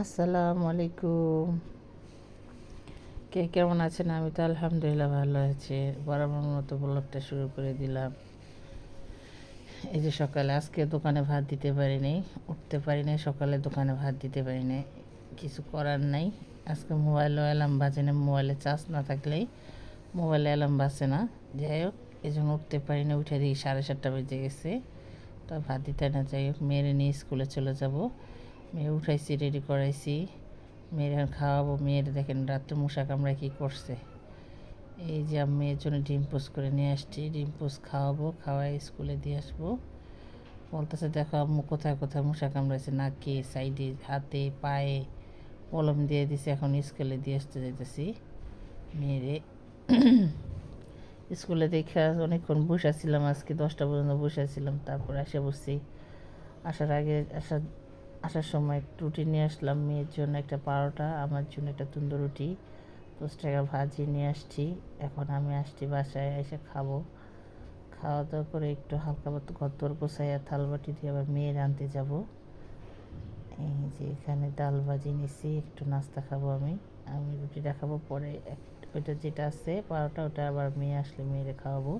আসসালামু আলাইকুম। কে কেমন আছেন? আমি তো আলহামদুলিল্লাহ ভালো আছি। বরাবর মতো ব্লগটা শুরু করে দিলাম। এই যে সকালে আজকে দোকানে ভাত দিতে পারি নাই, উঠতে পারি নাই, সকালে দোকানে ভাত দিতে পারি নাই, কিছু করার নাই। আজকে মোবাইলও অ্যালার্ম বাজে না, মোবাইলে চার্জ না থাকলেই মোবাইলে অ্যালার্ম বাজে না। যাই হোক, এই জন্য উঠতে পারি না। উঠে দিই 7:30 বেজে গেছে, তো ভাত দিতে না। যাই হোক, মেয়ের নিয়ে স্কুলে চলে যাব। মেয়ে উঠাইছি, রেডি করাইছি, মেয়ের এখন খাওয়াবো। মেয়ের দেখেন রাত্রে মশা কামড়ায় কী করছে। এই যে আমি মেয়ের জন্য ডিম পোস্ট করে নিয়ে আসছি, ডিম পোস্ট খাওয়াবো, খাওয়াই স্কুলে দিয়ে আসবো। বলতেছে দেখো আম্মু কোথায় কোথায় মশা কামড়াইছে, নাকে, সাইডে, হাতে, পায়ে কলম দিয়ে দিছে। এখন স্কুলে দিয়ে আসতে যাইতেছি মেয়েরে। স্কুলে দেখে অনেকক্ষণ বসেছিলাম, আজকে 10টা পর্যন্ত বসেছিলাম, তারপর এসে বসছি। আসার সময় রুটি নিয়ে আসলাম, মেয়ের জন্য একটা পারোটা, আমার জন্য একটা তন্দুর রুটি, 10 টাকা ভাজি নিয়ে আসছি। এখন আমি আসছি বাসায়, এসে খাবো। খাওয়া দাওয়া করে একটু হালকা মতো ঘর গোছাইয়া থালবাটি দিয়ে আবার মেয়ের আনতে যাব। এই যে এখানে ডাল ভাজি নিছি, একটু নাস্তা খাবো। আমি আমি রুটিটা খাবো পরে। ওইটা যেটা আছে পারোটা, ওটা আবার মেয়ে আসলে মেয়েরে খাওয়াবো।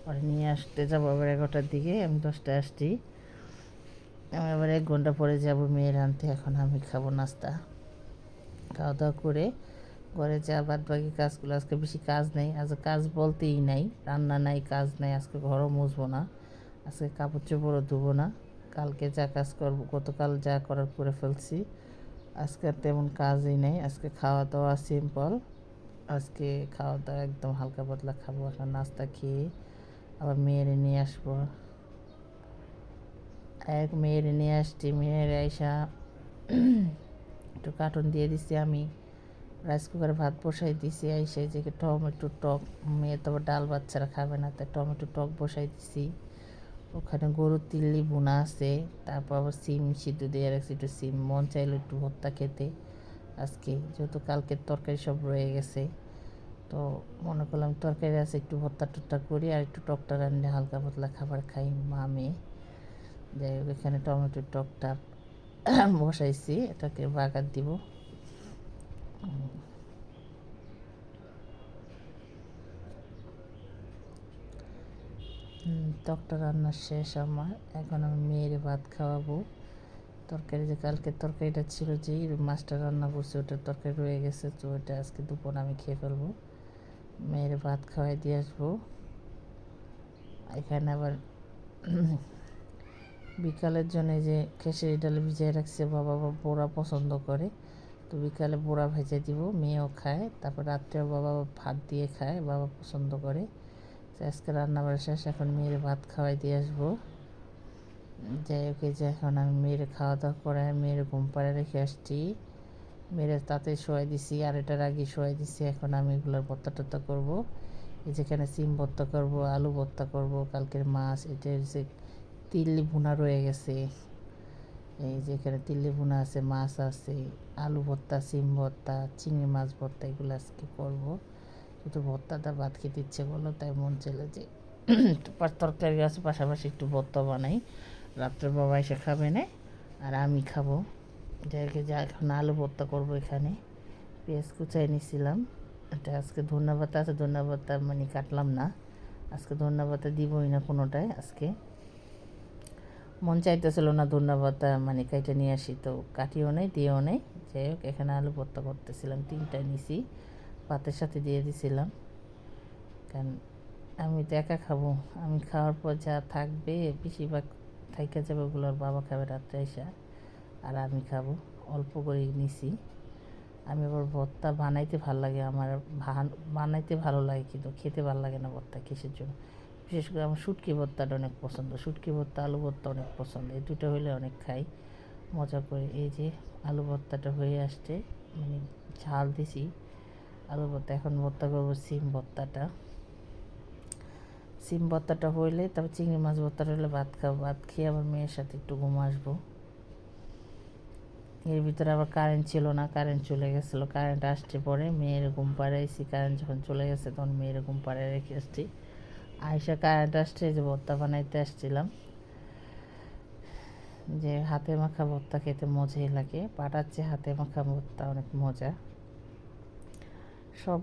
পরে নিয়ে আসতে যাবো আবার 11টার দিকে, আমি 10টায় আসছি। আমি আবার 1 ঘন্টা পরে যাব মেয়ের আনতে। এখন আমি খাবো নাস্তা। খাওয়া দাওয়া করে ঘরে যা বাদ বাকি কাজগুলো, আজকে বেশি কাজ নেই। আজকে কাজ বলতেই নাই, রান্না নাই, কাজ নাই। আজকে ঘরও মুছবো না, আজকে কাপড় চোপড়ও ধুবো না। কালকে যা কাজ করবো, গতকাল যা করার করে ফেলছি। আজকে আর তেমন কাজই নেই। আজকে খাওয়া দাওয়া সিম্পল। আজকে খাওয়া দাওয়া একদম হালকা পাতলা খাবো। এখন নাস্তা খেয়ে আবার মেয়েরে নিয়ে আসবো। মেয়েরে নিয়ে আসছি, মেয়ের আইসা একটু কার্টুন দিয়ে দিছি। আমি রাইস কুকারে ভাত বসাই দিছি। আইসে যে টমেটো টক, মেয়ে তো ডাল বাচ্চারা খাবে না, তাই টমেটো টক বসাই দিছি। ওখানে গরুর তিল্লি বোনা আছে, তারপর আবার সিম সিদ্ধ দিয়ে রাখছি। একটু সিম মন চাইলো একটু ভর্তা খেতে আজকে, যেহেতু কালকের তরকারি সব রয়ে গেছে। তো মনে করলাম তরকারি আছে, একটু ভর্তা টর্তা করি আর একটু টকটা রান্না, হালকা পাতলা খাবার খাই মা মেয়ে। যাই হোক, এখানে টমেটোর টকটা বসাইছি, এটাকে বাগার দিব। টকটা রান্না শেষ আমার। এখন আমি মেয়ের ভাত খাওয়াবো। তরকারি যে কালকের তরকারিটা ছিল, যে মাছটা রান্না করছে ওটার তরকারি রয়ে গেছে, তো ওটা আজকে দুপুর আমি খেয়ে ফেলবো। মেয়ের ভাত খাওয়াই দিয়ে আসবো। এখানে আবার বিকালের জন্য যে খেসারি ডাল ভিজিয়ে রাখছে, বাবা বোড়া পছন্দ করে, তো বিকালে বোড়া ভেজে দিব, মেয়েও খায়। তারপর রাত্রেও বাবা ভাত দিয়ে খায়, বাবা পছন্দ করে। আজকে রান্নাবাড়া শেষ, এখন মেয়ের ভাত খাওয়াই দিয়ে আসবো। যাই হোক, এই যে এখন আমি মেয়ের খাওয়া দাওয়া করে মেয়ের ঘুম পাড়ে রেখে আসছি। মেয়ের তাতে শোয়াই দিছি, আর এটার আগে শোয়াই দিছি। এখন আমি এগুলোর ভর্তা টর্তা করবো। এই যেখানে সিম ভর্তা করবো, আলু ভর্তা করবো, কালকের মাছ, এটা যে তিল্লি ভুনা রয়ে গেছে। এই যে এখানে তিল্লি ভুনা আছে, মাছ আছে, আলু ভর্তা, সিম ভর্তা, চিংড়ি মাছ ভর্তা, এগুলো আজকে করবো। শুধু ভর্তাটা ভাত খেতে ইচ্ছে করলো, তাই মন ছিল যে একটু তরকারি আছে পাশাপাশি একটু ভর্তা বানাই। রাত্রে বাবা এসে খাবে না, আর আমি খাবো। যাকে যা এখন আলু ভর্তা করবো। এখানে পেঁয়াজ কুচাই নিছিলাম। এটা আজকে ধন্যবাদ আছে, ধন্যবাদ মানে কাটলাম না। আজকে ধন্যবাদ দিবই না কোনোটায়। আজকে মন চাইতেছিল না ধন্যবাদ মানে কাইটা নিয়ে আসি, তো কাটিও নেই, দিয়েও নেই। যাই হোক, এখানে আলু ভর্তা করতেছিলাম, 3টা নিছি, ভাতের সাথে দিয়ে দিছিলাম। কারণ আমি তো একা খাবো, আমি খাওয়ার পর যা থাকবে বেশিরভাগ থাইকা যাবে, ওগুলোর বাবা খাবে রাত্রে এসে, আর আমি খাবো। অল্প করে নিছি। আমি আবার ভর্তা বানাইতে ভালো লাগে আমার, বানাইতে ভালো লাগে কিন্তু খেতে ভালো লাগে না ভর্তা। কিসের জন্য? বিশেষ করে আমার শুটকি ভর্তাটা অনেক পছন্দ, শুটকি ভর্তা, আলু ভর্তা অনেক পছন্দ। এই দুটো হলে অনেক খাই মজা করে। এই যে আলু ভর্তাটা হয়ে আসছে, মানে ঝাল দিছি আলু ভর্তা। এখন ভর্তা করবো সিম ভর্তাটা। সিম ভর্তাটা হইলে তারপর চিংড়ি মাছ ভর্তাটা হলে ভাত খাবো। ভাত খেয়ে আবার মেয়ের সাথে একটু ঘুম আসবো। এর ভিতরে আবার কারেন্ট ছিল না, কারেন্ট চলে গেছিলো। কারেন্ট আসছে পরে মেয়ের ঘুম পাড়াইছি। কারেন্ট যখন চলে গেছে তখন মেয়ের ঘুম পাড়ায় রেখে আসছি। আইসা কারেন্ট আসছে, যে ভর্তা বানাইতে আসছিলাম। যে হাতে মাখা ভর্তা খেতে মজাই লাগে, পাটার চেয়ে হাতে মাখা ভর্তা অনেক মজা। সব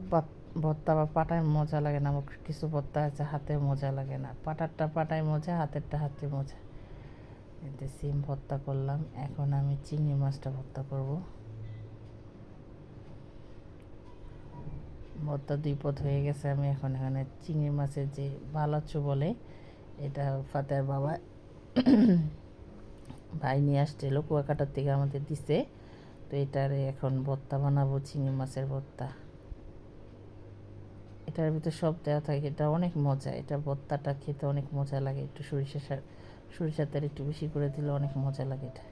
ভর্তা বা পাটায় মজা লাগে না, আমার কিছু ভর্তা আছে হাতে মজা লাগে না। পাটারটা পাটায় মজা, হাতেরটা হাতে মজা। এতে সিম ভর্তা করলাম, এখন আমি চিংড়ি মাছটা ভর্তা করব। ভর্তা 2 পদ হয়ে গেছে। আমি এখন এখানে চিংড়ি মাছের যে বালাচু বলে, এটা ফাতের বাবা ভাই নিয়ে আসছিল কুয়াকাটার থেকে, আমাদের দিছে। তো এটারে এখন ভর্তা বানাবো, চিংড়ি মাছের ভর্তা। এটার ভিতরে সব দেওয়া থাকে, এটা অনেক মজা। এটা ভর্তাটা খেতে অনেক মজা লাগে, একটু সরিষার তেল একটু বেশি করে দিলে অনেক মজা লাগে এটা।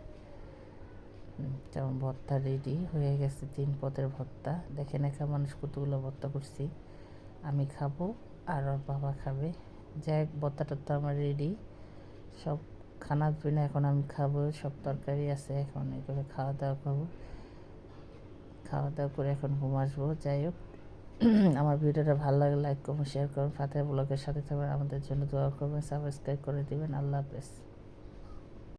যেমন ভর্তা রেডি হয়ে গেছে, 3 পদের ভর্তা। দেখেন একা মানুষ কতগুলো ভর্তা করছি। আমি খাবো আর ওর বাবা খাবে। যাই হোক, ভর্তাটা তো আমার রেডি। সব খানা পিনা এখন আমি খাবো, সব তরকারি আছে, এখন এগুলো খাওয়া দাওয়া করবো। খাওয়া দাওয়া করে এখন ঘুম আসবো। যাই হোক, আমার ভিডিওটা ভালো লাগলে লাইক করুন, শেয়ার করুন, ফাতেহা ব্লগের সাথে থাকবেন, আমাদের জন্য দোয়া করবেন, সাবস্ক্রাইব করে দেবেন। আল্লাহ হাফেজ।